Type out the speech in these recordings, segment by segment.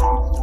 Hello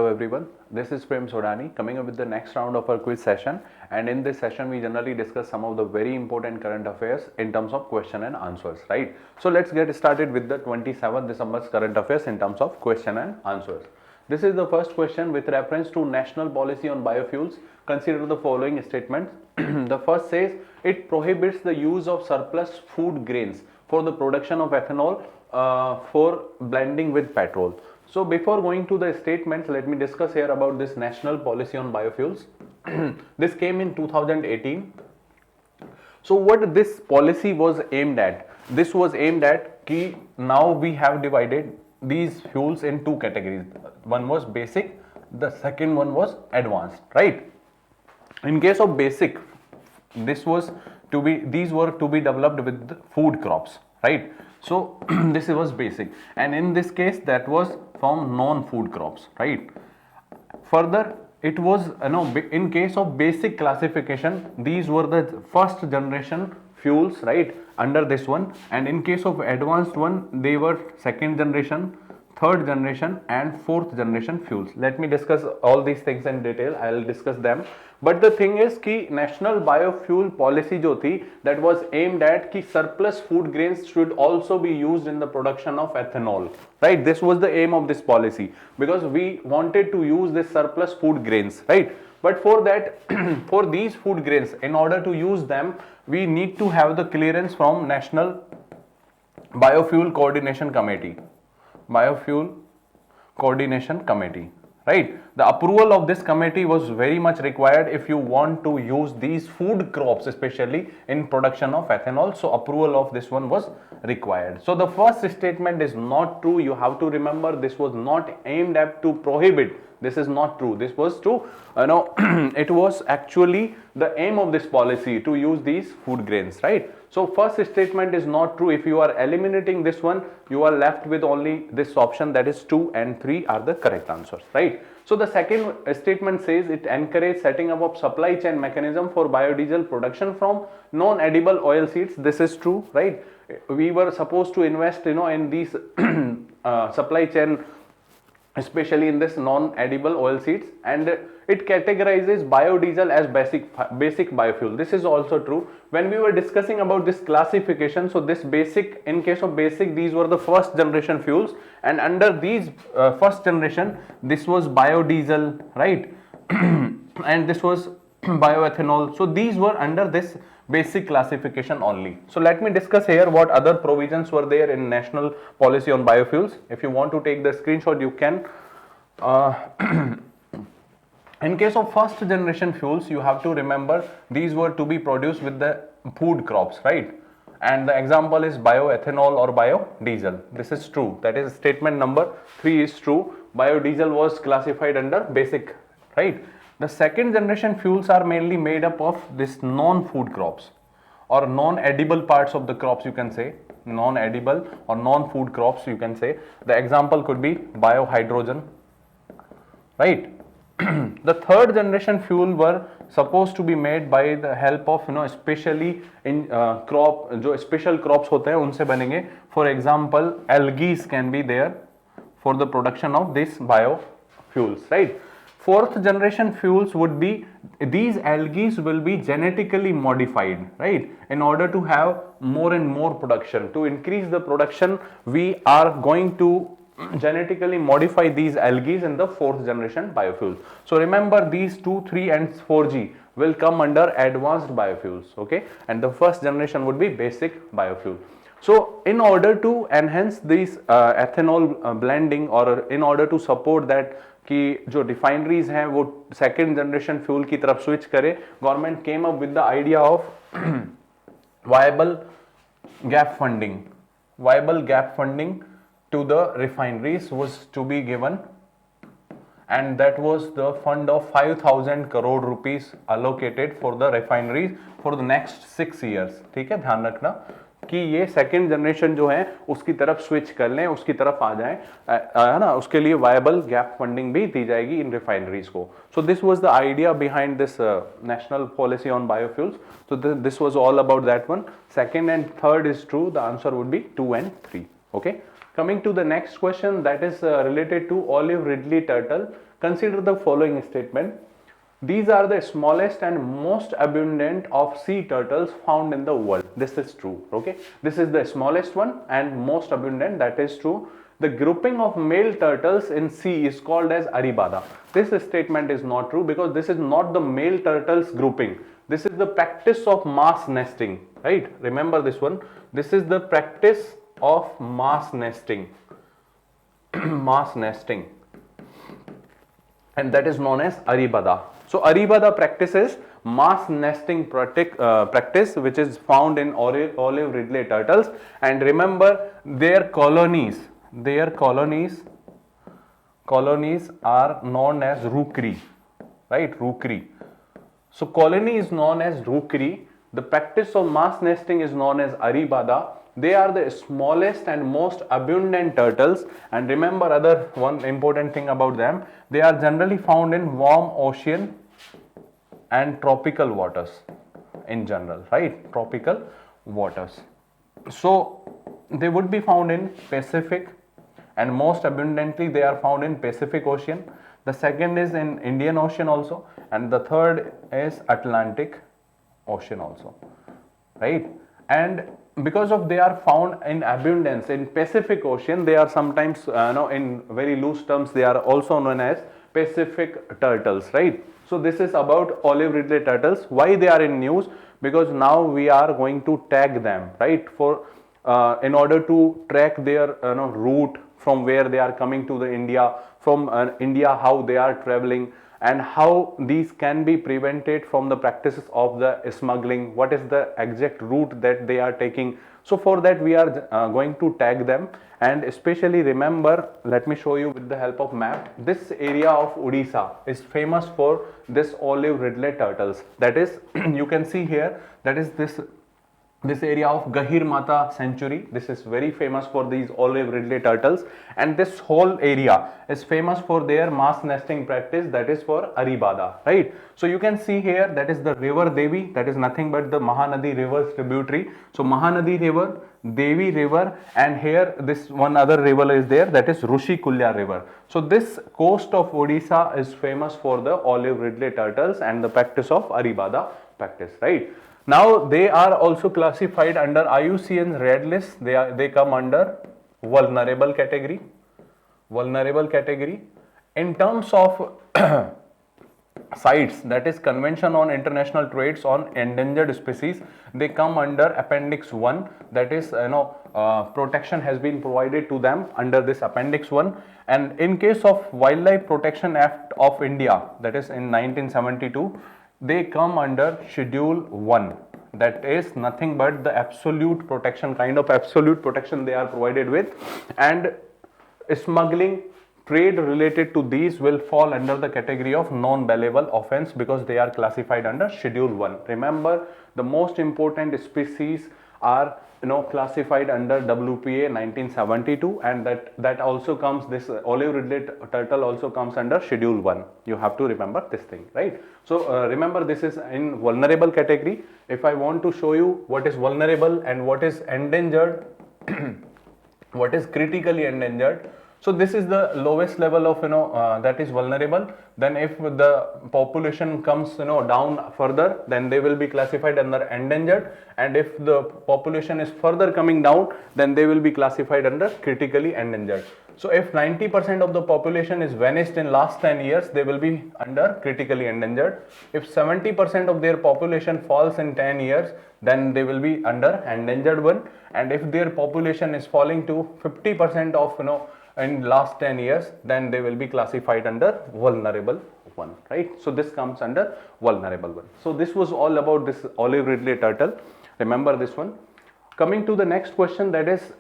everyone, this is Prem Sodani coming up with the next round of our quiz session, and in this session we generally discuss some of the very important current affairs in terms of question and answers, right? So let's get started with the 27th December's current affairs in terms of question and answers. This is the first question with reference to national policy on biofuels. Consider the following statements. The first says it prohibits the use of surplus food grains for the production of ethanol for blending with petrol. So before going to the statements, let me discuss here about this national policy on biofuels. This came in 2018. So what this policy was aimed at? This was aimed at कि now we have divided these fuels in two categories. One was basic, the second one was advanced, right? In case of basic, these were to be developed with food crops, right? So this was basic, and in this case that was from non-food crops, right? Further, it was in case of basic classification, these were the first generation fuels, right, under this one, and in case of advanced one, they were second generation, third generation and fourth generation fuels. Let me discuss all these things in detail. I will discuss them. But the thing is कि national biofuel policy जो थी, that was aimed at कि surplus food grains should also be used in the production of ethanol, right? This was the aim of this policy, because we wanted to use this surplus food grains, right? But for that, for these food grains, in order to use them, we need to have the clearance from National Biofuel Coordination Committee. Biofuel Coordination Committee, right? The approval of this committee was very much required if you want to use these food crops, especially in production of ethanol. So approval of this one was required. So the first statement is not true. You have to remember, this was not aimed at to prohibit. This is not true. This was to, it was actually the aim of this policy to use these food grains, right? So first statement is not true. If you are eliminating this one, you are left with only this option, that is 2 and 3 are the correct answers, right? So the second statement says it encourages setting up of supply chain mechanism for biodiesel production from non-edible oil seeds. This is true, right? We were supposed to invest, in these supply chain, especially in this non-edible oil seeds, and it categorizes biodiesel as basic biofuel. This is also true. When we were discussing about this classification, so this basic, in case of basic, these were the first generation fuels, and under these first generation, this was biodiesel, right? And this was bioethanol. So these were under this basic classification only. So let me discuss here what other provisions were there in national policy on biofuels. If you want to take the screenshot, you can. In case of first generation fuels, you have to remember these were to be produced with the food crops, right? And the example is bioethanol or biodiesel. This is true. That is statement number 3 is true. Biodiesel was classified under basic, right? The second generation fuels are mainly made up of this non-food crops or non-edible parts of the crops, you can say. Non-edible or non-food crops, you can say. The example could be biohydrogen, right? The third generation fuel were supposed to be made by the help of, especially in crop, जो special crops होते हैं उनसे बनेंगे. For example, algae can be there for the production of these biofuels, right? Fourth generation fuels would be, these algae will be genetically modified, right? In order to have more and more production, to increase the production, we are going to genetically modify these algae in the fourth generation biofuels. So remember, these 2, 3 and 4G will come under advanced biofuels, okay? And the first generation would be basic biofuel. So in order to enhance these ethanol blending, or in order to support that कि जो refineries हैं वो second generation fuel की तरफ switch करे, government came up with the idea of viable gap funding to the refineries was to be given, and that was the fund of 5,000 crore rupees allocated for the refineries for the next 6 years. ठीक है, ध्यान रखना. कि ये second generation जो है उसकी तरफ स्विच कर लें, उसकी तरफ आ जाएं, है ना, उसके लिए वायबल गैप फंडिंग भी दी जाएगी इन रिफाइनरीज को. So this was the idea behind this national policy on biofuels. So this was all about that one. Second and third is true. The answer would be 2 and 3. Okay. Coming to the next question, that is related to olive ridley turtle. Consider the following statement. These are the smallest and most abundant of sea turtles found in the world. This is true. Okay. This is the smallest one and most abundant. That is true. The grouping of male turtles in sea is called as Aribada. This statement is not true because this is not the male turtles grouping. This is the practice of mass nesting, right? Remember this one. This is the practice of mass nesting. Mass nesting. And that is known as Aribada. So Aribada practice is mass nesting practice which is found in olive ridley turtles. And remember their colonies are known as rookery, right? Rookery. So colony is known as rookery. The practice of mass nesting is known as Aribada. They are the smallest and most abundant turtles. And remember other one important thing about them, they are generally found in warm ocean and tropical waters in general, right? Tropical waters. So they would be found in Pacific, and most abundantly they are found in Pacific Ocean. The second is in Indian Ocean also, and the third is Atlantic Ocean also, right? And because of they are found in abundance in Pacific Ocean, they are sometimes in very loose terms they are also known as Pacific turtles, right? So this is about olive ridley turtles. Why they are in news? Because now we are going to tag them, right? For in order to track their route from where they are coming to the India, from India how they are traveling, and how these can be prevented from the practices of the smuggling, what is the exact route that they are taking. So for that we are going to tag them. And especially remember, let me show you with the help of map, this area of Odisha is famous for this olive ridley turtles. That is you can see here, that is this area of Gahir Mata Sanctuary. This is very famous for these olive ridley turtles, and this whole area is famous for their mass nesting practice, that is for Aribada, right? So you can see here, that is the river Devi, that is nothing but the Mahanadi river's tributary. So Mahanadi river, Devi river, and here this one other river is there, that is Rushi Kulya river. So this coast of Odisha is famous for the olive ridley turtles and the practice of Aribada practice, right? Now they are also classified under IUCN's red list. They come under vulnerable category. Vulnerable category. In terms of CITES, that is Convention on International Trades on Endangered Species, they come under Appendix 1. That is protection has been provided to them under this Appendix 1. And in case of Wildlife Protection Act of India, that is in 1972, they come under Schedule 1. That is nothing but the absolute protection, kind of absolute protection they are provided with, and smuggling, trade related to these will fall under the category of non-bailable offense because they are classified under Schedule 1. Remember, the most important species are classified under WPA 1972, and that also comes, this olive ridley turtle also comes under Schedule 1. You have to remember this thing, right? So remember, this is in vulnerable category. If I want to show you what is vulnerable and what is endangered, what is critically endangered, so this is the lowest level of that is vulnerable. Then if the population comes down further, then they will be classified under endangered, and if the population is further coming down, then they will be classified under critically endangered. So if 90% of the population is vanished in last 10 years, they will be under critically endangered. If 70% of their population falls in 10 years, then they will be under endangered one. And if their population is falling to 50% of in last 10 years, then they will be classified under vulnerable one, right? So this comes under vulnerable one. So this was all about this olive ridley turtle. Remember this one. Coming to the next question, that is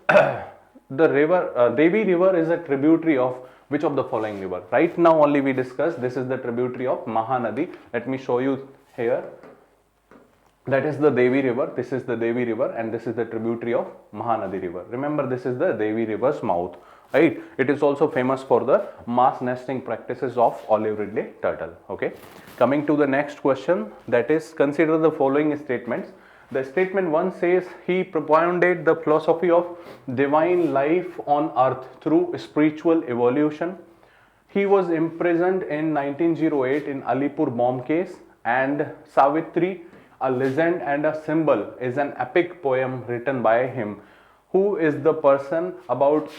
the river Devi river is a tributary of which of the following river? Right now only we discussed this is the tributary of Mahanadi. Let me show you here. That is the Devi river. This is the Devi river, and this is the tributary of Mahanadi river. Remember, this is the Devi river's mouth, right? It is also famous for the mass nesting practices of olive ridley turtle. Okay, coming to the next question, that is, consider the following statements. The statement 1 says, he propounded the philosophy of divine life on earth through spiritual evolution. He was imprisoned in 1908 in Alipur bomb case, and Savitri, a legend and a symbol, is an epic poem written by him. Who is the person about,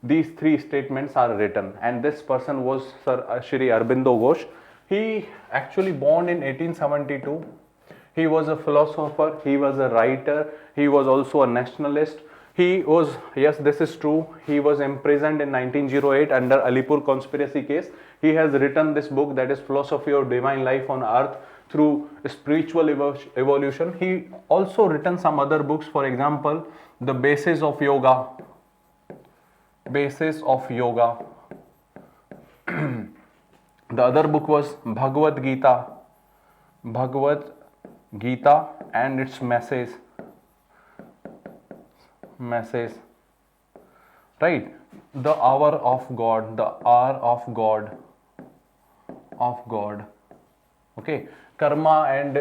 these three statements are written? And this person was Sir Shri Aurobindo Ghosh. He actually born in 1872. He was a philosopher, he was a writer, he was also a nationalist. He was, yes, this is true, he was imprisoned in 1908 under Alipur conspiracy case. He has written this book, that is Philosophy of Divine Life on Earth through Spiritual Evolution. He also written some other books, for example, The Basis of Yoga. Basis of Yoga. The other book was Bhagavad Gita. Bhagavad Gita and its message, right? The hour of God, the hour of God, okay. Karma, and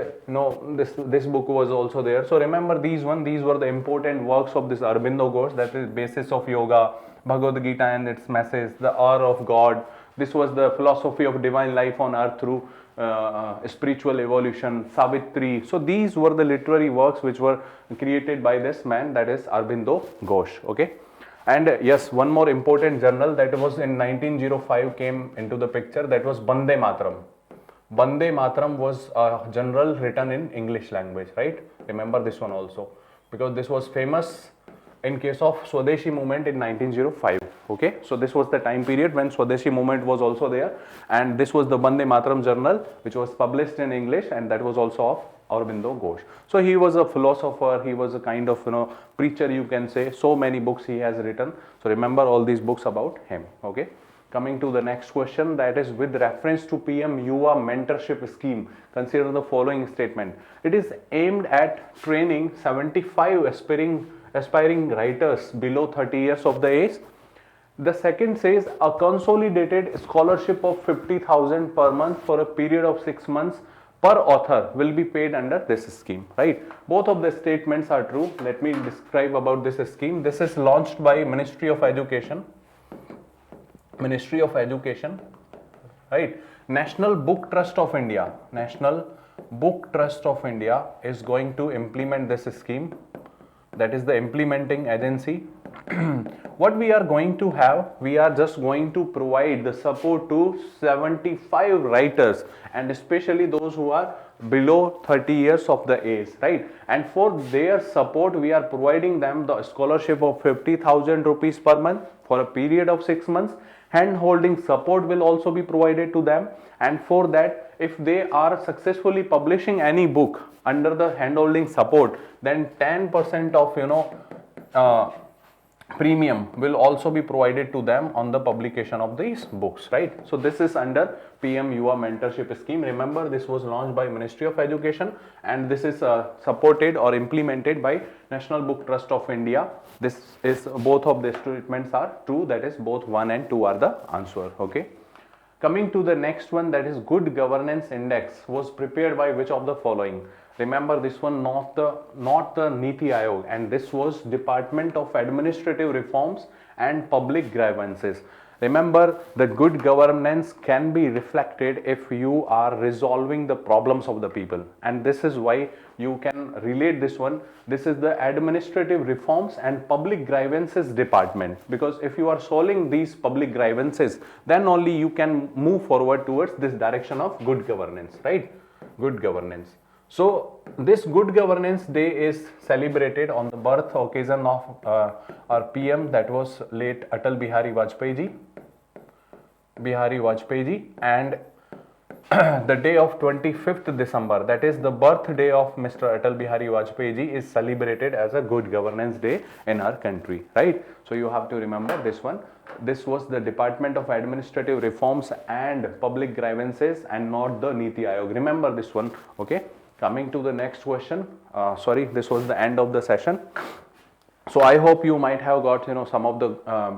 this book was also there. So remember these were the important works of this Aurobindo Ghosh, that is Basis of Yoga, Bhagavad Gita and its message, the hour of God. This was the philosophy of divine life on earth through spiritual evolution, Savitri. So these were the literary works which were created by this man, that is Aurobindo Ghosh. Okay, and yes, one more important journal that was in 1905 came into the picture, that was Bande Mataram. Bande Mataram was a journal written in English language, right? Remember this one also, because this was famous in case of Swadeshi movement in 1905. Okay, so this was the time period when Swadeshi movement was also there, and this was the Bande Mataram journal which was published in English, and that was also of Aurobindo Ghosh. So he was a philosopher, he was a kind of preacher, you can say. So many books he has written. So remember all these books about him. Okay. Coming to the next question, that is with reference to PM Yuva mentorship scheme, consider the following statement. It is aimed at training 75 aspiring writers below 30 years of the age. The second says a consolidated scholarship of 50,000 per month for a period of 6 months per author will be paid under this scheme, right? Both of the statements are true. Let me describe about this scheme. This is launched by Ministry of Education. Ministry of Education, right? National Book Trust of India. National Book Trust of India is going to implement this scheme. That is the implementing agency. What we are going to have, we are just going to provide the support to 75 writers, and especially those who are below 30 years of the age, right? And for their support, we are providing them the scholarship of 50,000 rupees per month for a period of 6 months. Hand holding support will also be provided to them, and for that, if they are successfully publishing any book under the hand holding support, then 10% of premium will also be provided to them on the publication of these books, right? So this is under PM Yuva mentorship scheme. Remember, this was launched by Ministry of Education, and this is supported or implemented by National Book Trust of India. This is, both of these statements are true, that is both 1 and 2 are the answer. Okay, coming to the next one, that is good governance index was prepared by which of the following? Remember this one, not the Niti Aayog, and this was Department of Administrative Reforms and Public Grievances. Remember, the good governance can be reflected if you are resolving the problems of the people, and this is why you can relate this one. This is the Administrative Reforms and Public Grievances Department, because if you are solving these public grievances, then only you can move forward towards this direction of good governance, right? Good governance. So this Good Governance Day is celebrated on the birth occasion of our PM, that was late Atal Bihari Vajpayee ji, and the day of 25th December, that is the birthday of Mr. Atal Bihari Vajpayee ji, is celebrated as a Good Governance Day in our country, right? So you have to remember this one. This was the Department of Administrative Reforms and Public Grievances, and not the Niti Aayog. Remember this one, okay? Coming to the next question. Sorry, this was the end of the session. So I hope you might have got some of the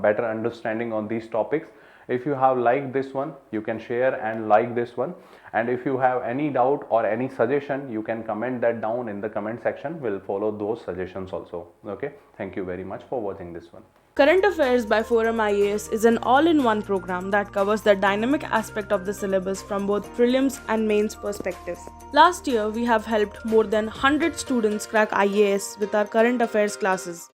better understanding on these topics. If you have liked this one, you can share and like this one, and if you have any doubt or any suggestion, you can comment that down in the comment section. We'll follow those suggestions also. Okay, thank you very much for watching this one. Current Affairs by Forum IAS is an all-in-one program that covers the dynamic aspect of the syllabus from both prelims and mains perspective. Last year, we have helped more than 100 students crack IAS with our current affairs classes.